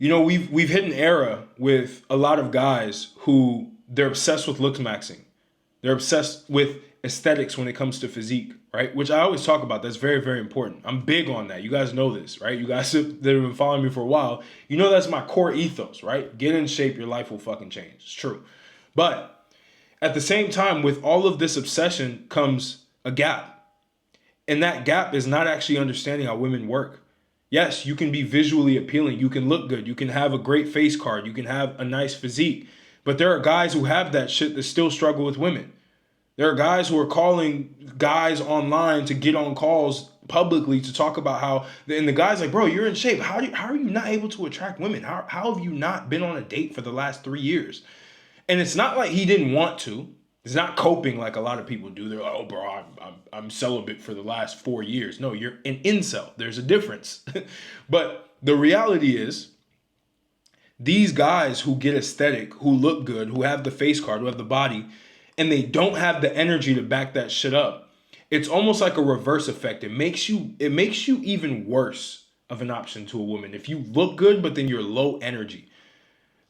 we've hit an era with a lot of guys who they're obsessed with looks maxing. They're obsessed with aesthetics when it comes to physique, right? Which I always talk about. That's very, very important. I'm big on that. You guys know this, right? You guys that have been following me for a while, that's my core ethos, right? Get in shape, your life will fucking change. It's true. But at the same time, with all of this obsession comes a gap. And that gap is not actually understanding how women work. Yes, you can be visually appealing. You can look good. You can have a great face card. You can have a nice physique. But there are guys who have that shit that still struggle with women. There are guys who are calling guys online to get on calls publicly to talk about how, and the guy's like, bro, you're in shape. How are you not able to attract women? How have you not been on a date for the last 3 years? And it's not like he didn't want to. It's not coping like a lot of people do. They're like, oh, bro, I'm celibate for the last 4 years. No, you're an incel. There's a difference. But the reality is, these guys who get aesthetic, who look good, who have the face card, who have the body, and they don't have the energy to back that shit up, it's almost like a reverse effect. It makes you even worse of an option to a woman. If you look good, but then you're low energy.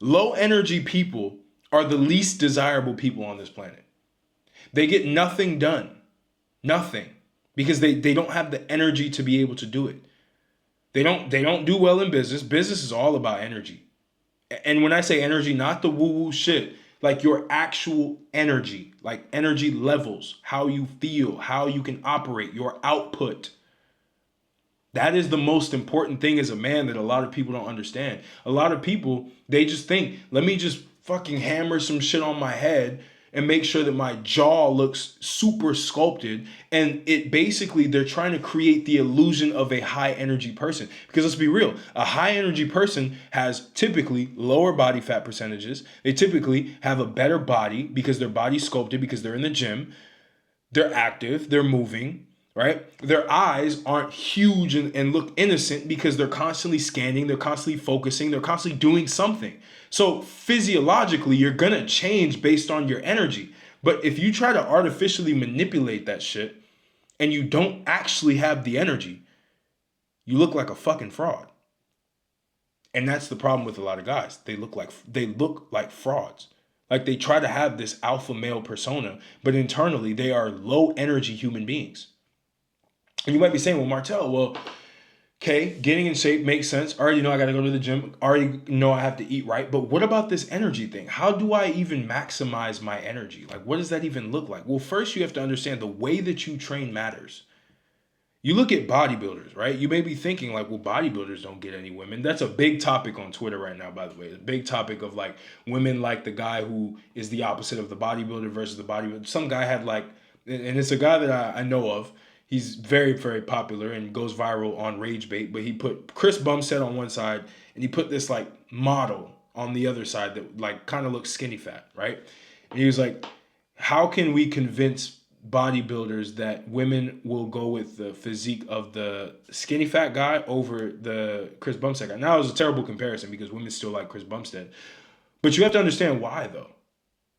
Low energy people are the least desirable people on this planet. They get nothing done. Nothing. Because they don't have the energy to be able to do it. They don't do well in business. Business is all about energy. And when I say energy, not the woo-woo shit, like your actual energy, like energy levels, how you feel, how you can operate, your output. That is the most important thing as a man that a lot of people don't understand. A lot of people, they just think, let me just fucking hammer some shit on my head and make sure that my jaw looks super sculpted. And they're trying to create the illusion of a high energy person. Because let's be real, a high energy person has typically lower body fat percentages. They typically have a better body because their body's sculpted, because they're in the gym. They're active, they're moving, right? Their eyes aren't huge and look innocent because they're constantly scanning, they're constantly focusing, they're constantly doing something. So physiologically, you're going to change based on your energy. But if you try to artificially manipulate that shit and you don't actually have the energy, you look like a fucking fraud. And that's the problem with a lot of guys. They look like frauds. Like they try to have this alpha male persona, but internally they are low energy human beings. And you might be saying, well, Martel, well, okay, getting in shape makes sense. I already know I got to go to the gym. I already know I have to eat right. But what about this energy thing? How do I even maximize my energy? Like, what does that even look like? Well, first you have to understand the way that you train matters. You look at bodybuilders, right? You may be thinking like, well, bodybuilders don't get any women. That's a big topic on Twitter right now, by the way. A big topic of like women like the guy who is the opposite of the bodybuilder versus the bodybuilder. Some guy had like, and it's a guy that I know of. He's very, very popular and goes viral on Rage Bait, but he put Chris Bumstead on one side and he put this like model on the other side that like kind of looks skinny fat, right? And he was like, how can we convince bodybuilders that women will go with the physique of the skinny fat guy over the Chris Bumstead guy? Now it was a terrible comparison because women still like Chris Bumstead. But you have to understand why though.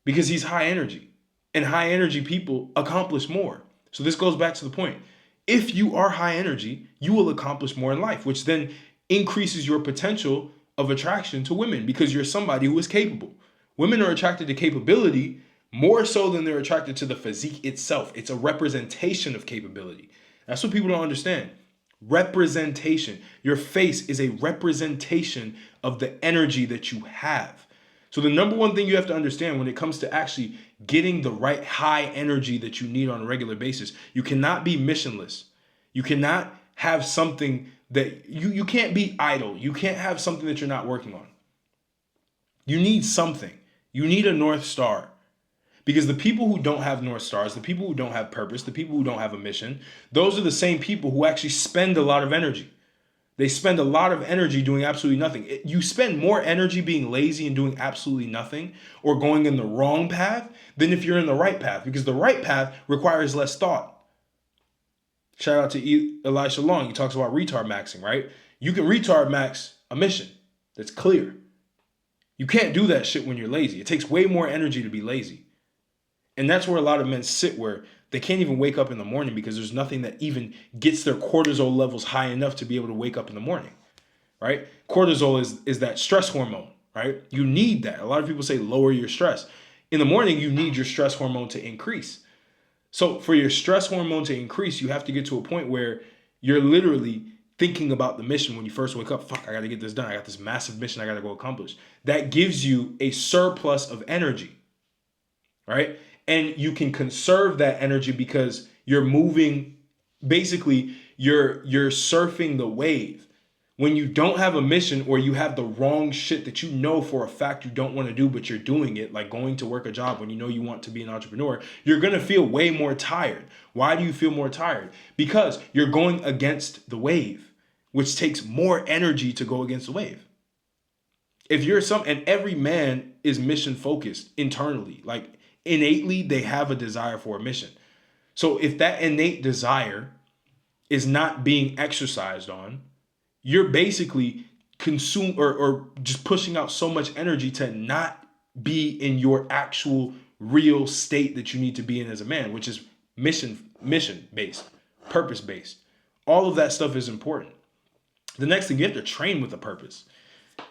Because he's high energy. And high energy people accomplish more. So this goes back to the point. If you are high energy, you will accomplish more in life, which then increases your potential of attraction to women because you're somebody who is capable. Women are attracted to capability more so than they're attracted to the physique itself. It's a representation of capability. That's what people don't understand. Representation. Your face is a representation of the energy that you have. So the number one thing you have to understand when it comes to actually getting the right high energy that you need on a regular basis, you cannot be missionless. You cannot have something that you can't be idle. You can't have something that you're not working on. You need something. You need a North Star. Because the people who don't have North Stars, the people who don't have purpose, the people who don't have a mission, those are the same people who actually spend a lot of energy. They spend a lot of energy doing absolutely nothing. You spend more energy being lazy and doing absolutely nothing or going in the wrong path than if you're in the right path, because the right path requires less thought. Shout out to Elisha Long. He talks about retard maxing, right? You can retard max a mission that's clear. You can't do that shit when you're lazy. It takes way more energy to be lazy. And that's where a lot of men sit, where they can't even wake up in the morning because there's nothing that even gets their cortisol levels high enough to be able to wake up in the morning, right? Cortisol is that stress hormone, right? You need that. A lot of people say lower your stress. In the morning, you need your stress hormone to increase. So for your stress hormone to increase, you have to get to a point where you're literally thinking about the mission when you first wake up. Fuck, I got to get this done. I got this massive mission I got to go accomplish. That gives you a surplus of energy, right? And you can conserve that energy because you're moving, basically you're surfing the wave. When you don't have a mission, or you have the wrong shit that you know for a fact you don't want to do, but you're doing it, like going to work a job when you know you want to be an entrepreneur, you're going to feel way more tired. Why do you feel more tired? Because you're going against the wave, which takes more energy to go against the wave. If you're and every man is mission focused internally, like innately, they have a desire for a mission. So if that innate desire is not being exercised on, you're basically or just pushing out so much energy to not be in your actual real state that you need to be in as a man, which is mission based, purpose based. All of that stuff is important. The next thing, you have to train with a purpose.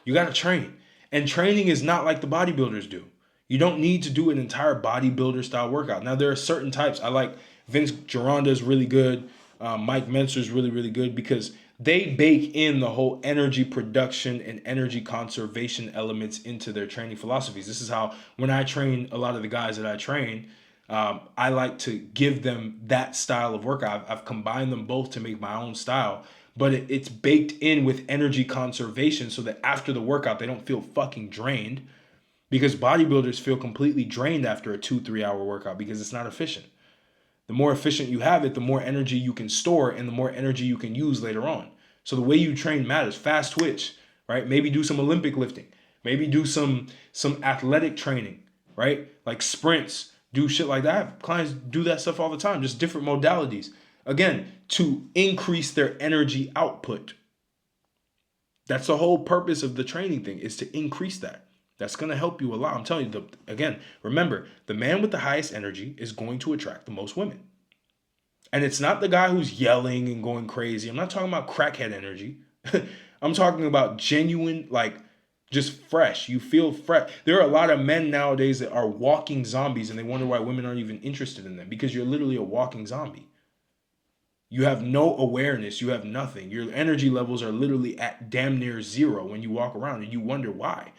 You got to train. And training is not like the bodybuilders do. You don't need to do an entire bodybuilder style workout. Now, there are certain types. I like Vince Gironda is really good. Mike Mentzer is really, really good because they bake in the whole energy production and energy conservation elements into their training philosophies. This is how, when I train a lot of the guys that I train, I like to give them that style of workout. I've combined them both to make my own style, but it's baked in with energy conservation so that after the workout, they don't feel fucking drained, because bodybuilders feel completely drained after a 2-3 hour workout because it's not efficient. The more efficient you have it, the more energy you can store and the more energy you can use later on. So the way you train matters. Fast twitch, right? Maybe do some Olympic lifting. Maybe do some athletic training, right? Like sprints, do shit like that. I have clients do that stuff all the time, just different modalities. Again, to increase their energy output. That's the whole purpose of the training thing, is to increase that. That's going to help you a lot. I'm telling you, again, remember, the man with the highest energy is going to attract the most women. And it's not the guy who's yelling and going crazy. I'm not talking about crackhead energy. I'm talking about genuine, like, just fresh. You feel fresh. There are a lot of men nowadays that are walking zombies, and they wonder why women aren't even interested in them, because you're literally a walking zombie. You have no awareness. You have nothing. Your energy levels are literally at damn near zero when you walk around, and you wonder why.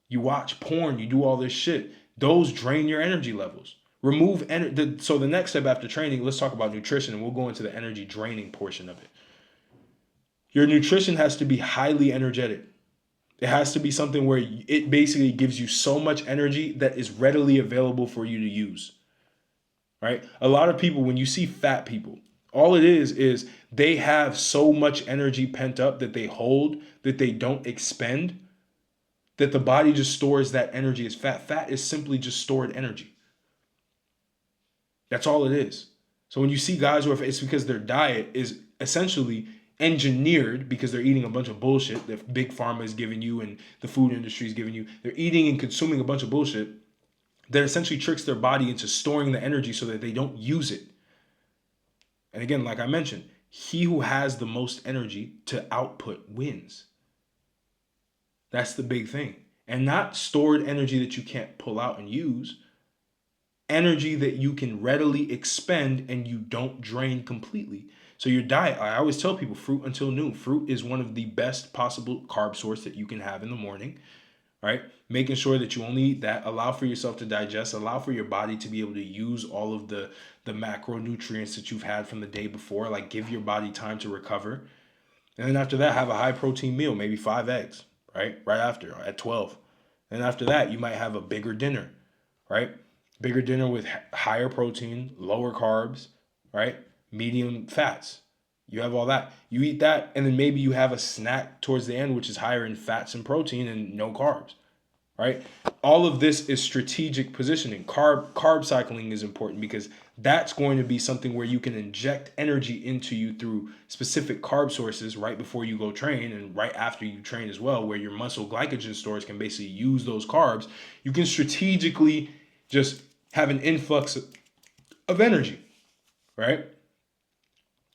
You watch porn, you do all this shit. Those drain your energy levels. Remove energy. So the next step after training, let's talk about nutrition, and we'll go into the energy draining portion of it. Your nutrition has to be highly energetic. It has to be something where it basically gives you so much energy that is readily available for you to use. Right? A lot of people, when you see fat people, all it is they have so much energy pent up that they hold, that they don't expend, that the body just stores that energy as fat. Fat is simply just stored energy. That's all it is. So when you see guys who are, it's because their diet is essentially engineered, because they're eating a bunch of bullshit that big pharma is giving you and the food industry is giving you. They're eating and consuming a bunch of bullshit that essentially tricks their body into storing the energy so that they don't use it. And again, like I mentioned, he who has the most energy to output wins. That's the big thing. And not stored energy that you can't pull out and use. Energy that you can readily expend and you don't drain completely. So your diet, I always tell people, fruit until noon. Fruit is one of the best possible carb source that you can have in the morning, right? Making sure that you only eat that, allow for yourself to digest, allow for your body to be able to use all of the macronutrients that you've had from the day before, like give your body time to recover. And then after that, have a high protein meal, maybe 5 eggs, right? Right after, at 12. And after that, you might have a bigger dinner, right? Bigger dinner with higher protein, lower carbs, right? Medium fats. You have all that. You eat that, and then maybe you have a snack towards the end, which is higher in fats and protein and no carbs, right? All of this is strategic positioning. Carb cycling is important because that's going to be something where you can inject energy into you through specific carb sources right before you go train and right after you train as well, where your muscle glycogen stores can basically use those carbs. You can strategically just have an influx of energy, right?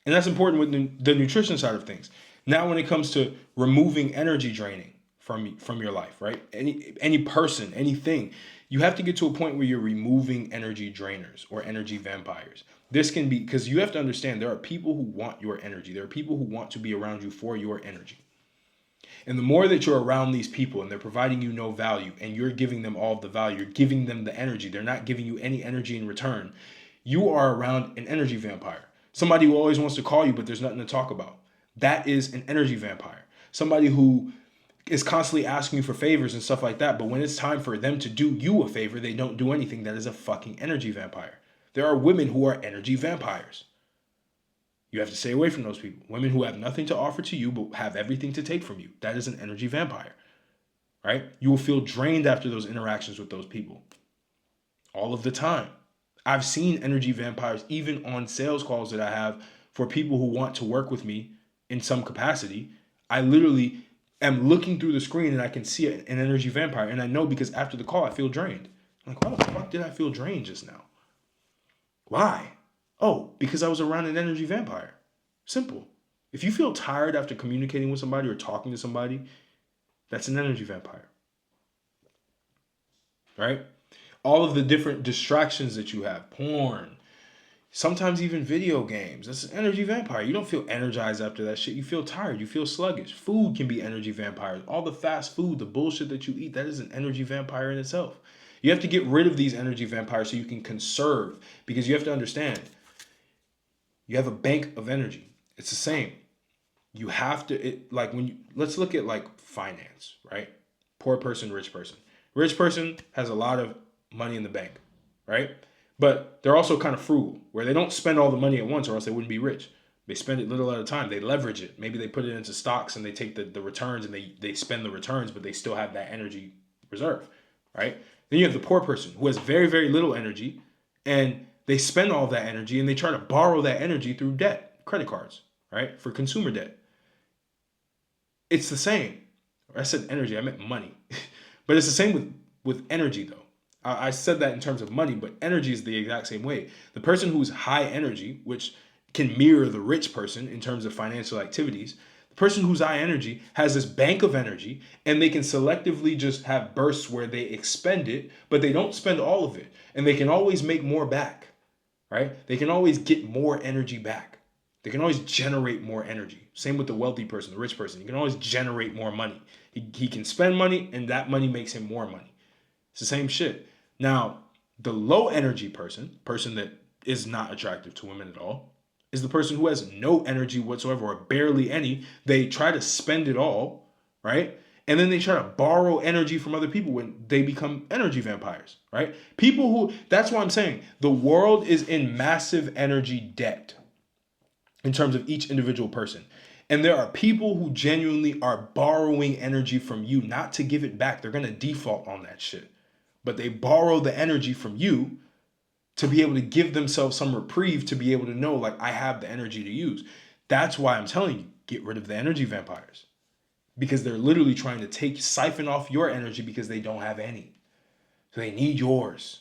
And that's important with the nutrition side of things. Now, when it comes to removing energy draining from your life, right? Any person, anything, you have to get to a point where you're removing energy drainers or energy vampires. This can be because you have to understand there are people who want your energy. There are people who want to be around you for your energy. And the more that you're around these people and they're providing you no value and you're giving them all of the value, you're giving them the energy, they're not giving you any energy in return, you are around an energy vampire. Somebody who always wants to call you, but there's nothing to talk about. That is an energy vampire. Somebody who is constantly asking you for favors and stuff like that, but when it's time for them to do you a favor, they don't do anything. That is a fucking energy vampire. There are women who are energy vampires. You have to stay away from those people. Women who have nothing to offer to you but have everything to take from you. That is an energy vampire, right? You will feel drained after those interactions with those people all of the time. I've seen energy vampires even on sales calls that I have for people who want to work with me in some capacity. I literally am looking through the screen and I can see an energy vampire. And I know because after the call, I feel drained. I'm like, why the fuck did I feel drained just now? Why? Oh, because I was around an energy vampire. Simple. If you feel tired after communicating with somebody or talking to somebody, that's an energy vampire. Right? All of the different distractions that you have, porn, sometimes even video games, that's an energy vampire. You don't feel energized after that shit. You feel tired. You feel sluggish. Food can be energy vampires. All the fast food, the bullshit that you eat, that is an energy vampire in itself. You have to get rid of these energy vampires so you can conserve, because you have to understand, you have a bank of energy. It's the same. You have to, let's look at like finance, right? Poor person, rich person. Rich person has a lot of money in the bank, right? But they're also kind of frugal, where they don't spend all the money at once or else they wouldn't be rich. They spend it little at a time. They leverage it. Maybe they put it into stocks and they take the returns and they spend the returns, but they still have that energy reserve, right? Then you have the poor person who has very, very little energy and they spend all of that energy and they try to borrow that energy through debt, credit cards, right? For consumer debt. It's the same. I said energy, I meant money. But it's the same with energy though. I said that in terms of money, but energy is the exact same way. The person who's high energy, which can mirror the rich person in terms of financial activities, the person who's high energy has this bank of energy and they can selectively just have bursts where they expend it, but they don't spend all of it. And they can always make more back, right? They can always get more energy back. They can always generate more energy. Same with the wealthy person, the rich person. You can always generate more money. He can spend money and that money makes him more money. It's the same shit. Now, the low energy person that is not attractive to women at all, is the person who has no energy whatsoever or barely any. They try to spend it all, right? And then they try to borrow energy from other people when they become energy vampires, right? People who, that's why I'm saying the world is in massive energy debt in terms of each individual person. And there are people who genuinely are borrowing energy from you, not to give it back. They're going to default on that shit. But they borrow the energy from you to be able to give themselves some reprieve, to be able to know, like, I have the energy to use. That's why I'm telling you, get rid of the energy vampires. Because they're literally trying to siphon off your energy because they don't have any. So they need yours.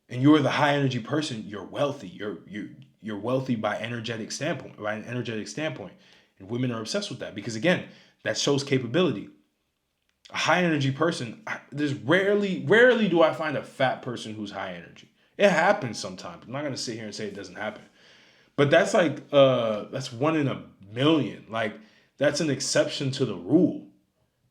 And you're the high energy person, you're wealthy. You're wealthy by an energetic standpoint. And women are obsessed with that because, again, that shows capability. A high energy person, there's rarely do I find a fat person who's high energy. It happens sometimes. I'm not going to sit here and say it doesn't happen. But that's like, that's 1 in a million. Like, that's an exception to the rule.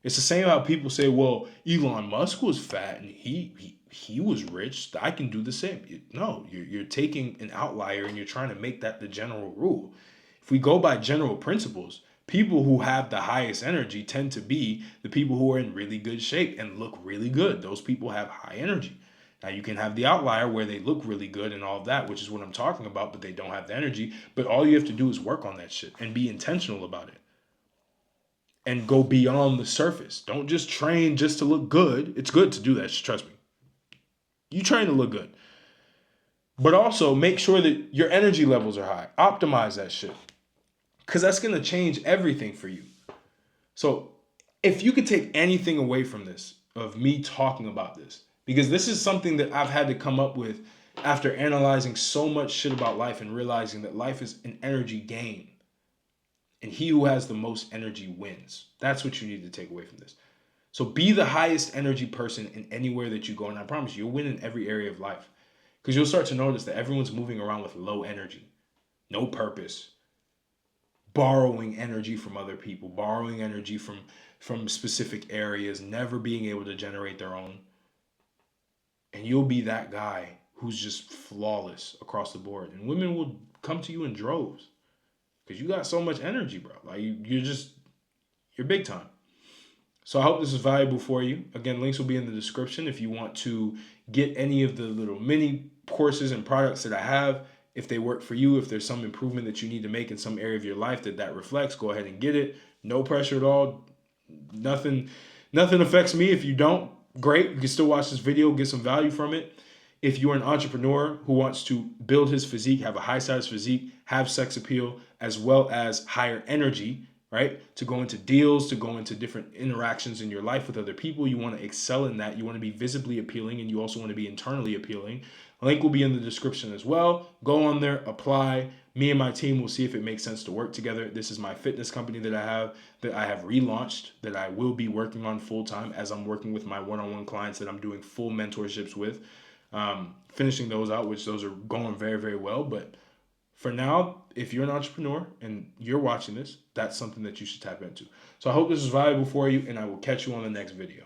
It's the same how people say, well, Elon Musk was fat and he was rich. I can do the same. No, you're taking an outlier and you're trying to make that the general rule. If we go by general principles, people who have the highest energy tend to be the people who are in really good shape and look really good. Those people have high energy. Now, you can have the outlier where they look really good and all of that, which is what I'm talking about, but they don't have the energy. But all you have to do is work on that shit and be intentional about it. And go beyond the surface. Don't just train just to look good. It's good to do that, trust me. You train to look good. But also make sure that your energy levels are high. Optimize that shit. Because that's going to change everything for you. So if you could take anything away from this, of me talking about this, because this is something that I've had to come up with after analyzing so much shit about life and realizing that life is an energy game. And he who has the most energy wins. That's what you need to take away from this. So be the highest energy person in anywhere that you go. And I promise you, you'll win in every area of life. Because you'll start to notice that everyone's moving around with low energy, no purpose, borrowing energy from other people, borrowing energy from specific areas, never being able to generate their own. And you'll be that guy who's just flawless across the board. And women will come to you in droves because you got so much energy, bro. Like you're big time. So I hope this is valuable for you. Again, links will be in the description if you want to get any of the little mini courses and products that I have. If they work for you, if there's some improvement that you need to make in some area of your life that reflects, go ahead and get it. No pressure at all. Nothing affects me. If you don't, great. You can still watch this video, get some value from it. If you're an entrepreneur who wants to build his physique, have a high status physique, have sex appeal, as well as higher energy, right? To go into deals, to go into different interactions in your life with other people. You want to excel in that. You want to be visibly appealing, and you also want to be internally appealing. Link will be in the description as well. Go on there, apply. Me and my team will see if it makes sense to work together. This is my fitness company that I have relaunched, that I will be working on full time as I'm working with my one-on-one clients that I'm doing full mentorships with. Finishing those out, which those are going very, very well. But for now, if you're an entrepreneur and you're watching this, that's something that you should tap into. So I hope this is valuable for you, and I will catch you on the next video.